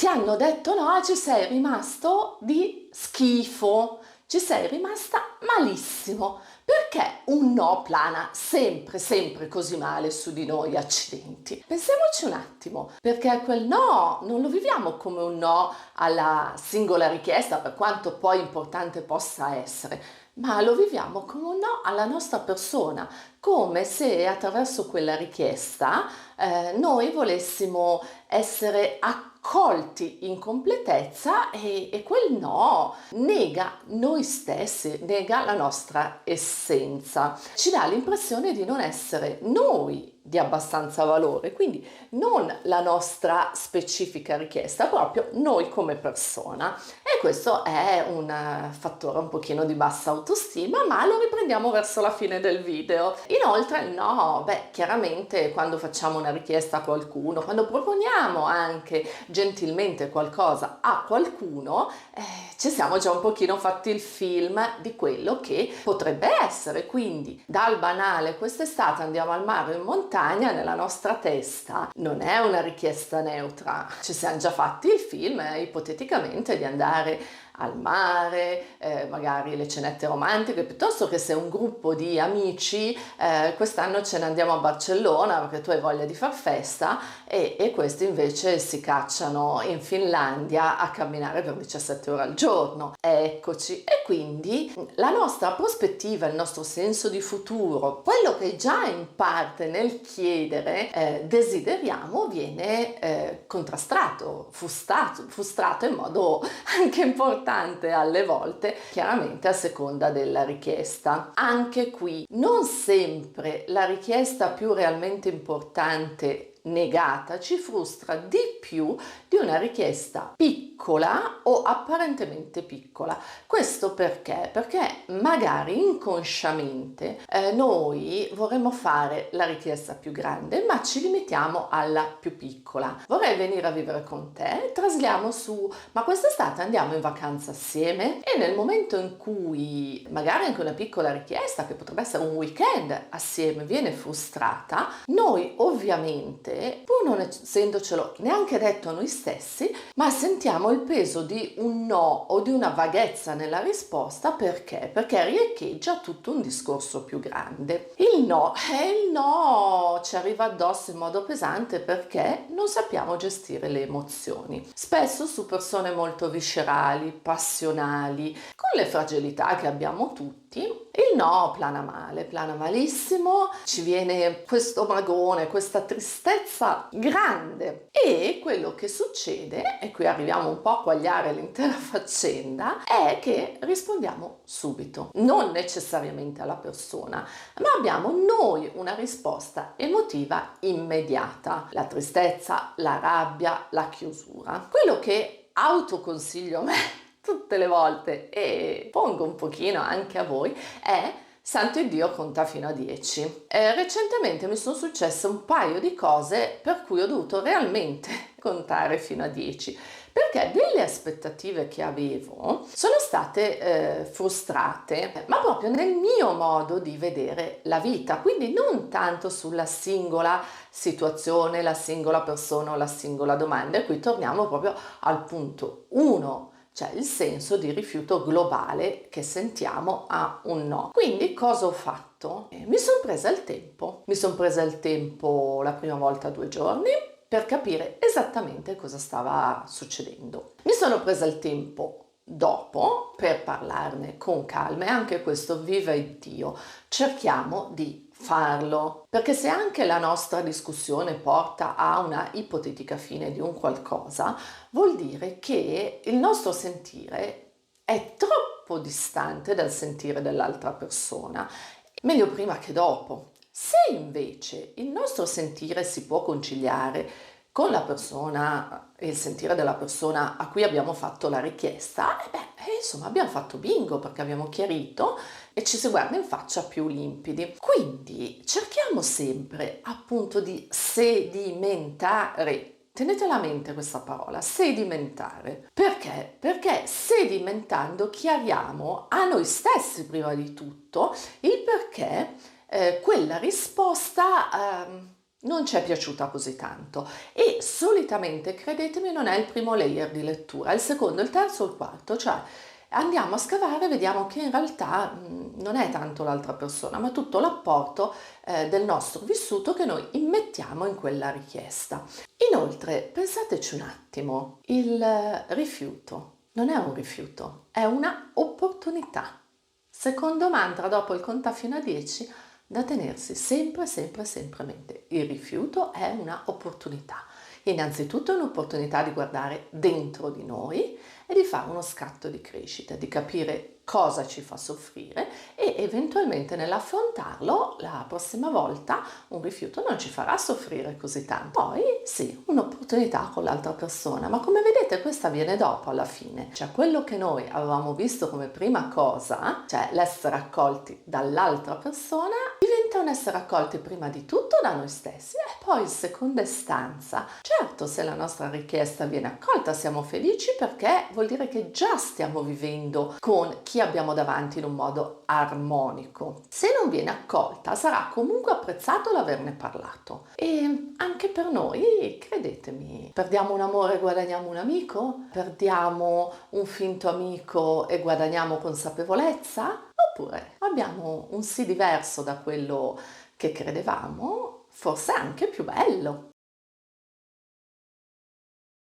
ti hanno detto no, ci sei rimasto di schifo, ci sei rimasta malissimo, perché un no plana sempre, sempre così male su di noi, accidenti. Pensiamoci un attimo, perché quel no non lo viviamo come un no alla singola richiesta, per quanto poi importante possa essere, ma lo viviamo come un no alla nostra persona, come se attraverso quella richiesta noi volessimo essere accolti in completezza e quel no nega noi stessi, nega la nostra essenza, ci dà l'impressione di non essere noi di abbastanza valore, quindi non la nostra specifica richiesta, proprio noi come persona. E questo è un fattore un pochino di bassa autostima, ma lo riprendiamo verso la fine del video. Inoltre no, chiaramente quando facciamo una richiesta a qualcuno, quando proponiamo anche gentilmente qualcosa a qualcuno, ci siamo già un pochino fatti il film di quello che potrebbe essere. Quindi dal banale quest'estate andiamo al mare o in montagna, nella nostra testa non è una richiesta neutra, ci siamo già fatti il film ipoteticamente di andare al mare, magari le cenette romantiche, piuttosto che se un gruppo di amici quest'anno ce ne andiamo a Barcellona perché tu hai voglia di far festa e questi invece si cacciano in Finlandia a camminare per 17 ore al giorno. Eccoci. E quindi la nostra prospettiva, il nostro senso di futuro, quello che già in parte nel chiedere desideriamo, viene contrastato, frustrato in modo anche importante alle volte, chiaramente a seconda della richiesta. Anche qui non sempre la richiesta più realmente importante negata ci frustra di più di una richiesta piccola o apparentemente piccola. Questo perché? Perché magari inconsciamente noi vorremmo fare la richiesta più grande, ma ci limitiamo alla più piccola. Vorrei venire a vivere con te, trasliamo su, ma quest'estate andiamo in vacanza assieme? E nel momento in cui magari anche una piccola richiesta, che potrebbe essere un weekend assieme, viene frustrata, noi ovviamente, pur non essendocelo neanche detto a noi stessi, ma sentiamo il peso di un no o di una vaghezza nella risposta. Perché? Perché riecheggia tutto un discorso più grande. Il no ci arriva addosso in modo pesante perché non sappiamo gestire le emozioni. Spesso su persone molto viscerali, passionali, con le fragilità che abbiamo tutti, il no plana male, plana malissimo, ci viene questo magone, questa tristezza grande e quello che succede, e qui arriviamo un po' a quagliare l'intera faccenda, è che rispondiamo subito, non necessariamente alla persona, ma abbiamo noi una risposta emotiva immediata, la tristezza, la rabbia, la chiusura. Quello che autoconsiglio a me tutte le volte e pongo un pochino anche a voi è: santo Iddio, conta fino a 10. Recentemente mi sono successe un paio di cose per cui ho dovuto realmente contare fino a 10, perché delle aspettative che avevo sono state frustrate, ma proprio nel mio modo di vedere la vita, quindi non tanto sulla singola situazione, la singola persona o la singola domanda. E qui torniamo proprio al punto 1, cioè il senso di rifiuto globale che sentiamo a un no. Quindi cosa ho fatto? Mi sono presa il tempo la prima volta 2 giorni per capire esattamente cosa stava succedendo. Mi sono presa il tempo dopo per parlarne con calma, e anche questo, viva Dio, cerchiamo di farlo, perché se anche la nostra discussione porta a una ipotetica fine di un qualcosa, vuol dire che il nostro sentire è troppo distante dal sentire dell'altra persona, meglio prima che dopo. Se invece il nostro sentire si può conciliare con la persona e il sentire della persona a cui abbiamo fatto la richiesta, insomma abbiamo fatto bingo, perché abbiamo chiarito e ci si guarda in faccia più limpidi. Quindi cerchiamo sempre appunto di sedimentare. Tenetela a mente questa parola, sedimentare. Perché? Perché sedimentando chiariamo a noi stessi prima di tutto il perché quella risposta non ci è piaciuta così tanto e solitamente, credetemi, non è il primo layer di lettura, è il secondo, il terzo o il quarto, cioè andiamo a scavare e vediamo che in realtà non è tanto l'altra persona, ma tutto l'apporto del nostro vissuto che noi immettiamo in quella richiesta. Inoltre, pensateci un attimo, il rifiuto non è un rifiuto, è una opportunità. Secondo mantra, dopo il conta fino a 10, da tenersi sempre, sempre, sempre a mente. Il rifiuto è una opportunità. Innanzitutto è un'opportunità di guardare dentro di noi e di fare uno scatto di crescita, di capire cosa ci fa soffrire e eventualmente nell'affrontarlo la prossima volta un rifiuto non ci farà soffrire così tanto. Poi sì, un'opportunità con l'altra persona, ma come vedete questa viene dopo alla fine. Cioè quello che noi avevamo visto come prima cosa, cioè l'essere accolti dall'altra persona, diventa un essere accolti prima di tutto da noi stessi e poi in seconda istanza. Certo, se la nostra richiesta viene accolta siamo felici perché vuol dire che già stiamo vivendo con chi abbiamo davanti in un modo armonico. Se non viene accolta sarà comunque apprezzato l'averne parlato e anche per noi, credetemi, perdiamo un amore e guadagniamo un amico? Perdiamo un finto amico e guadagniamo consapevolezza? Oppure abbiamo un sì diverso da quello che credevamo, forse anche più bello.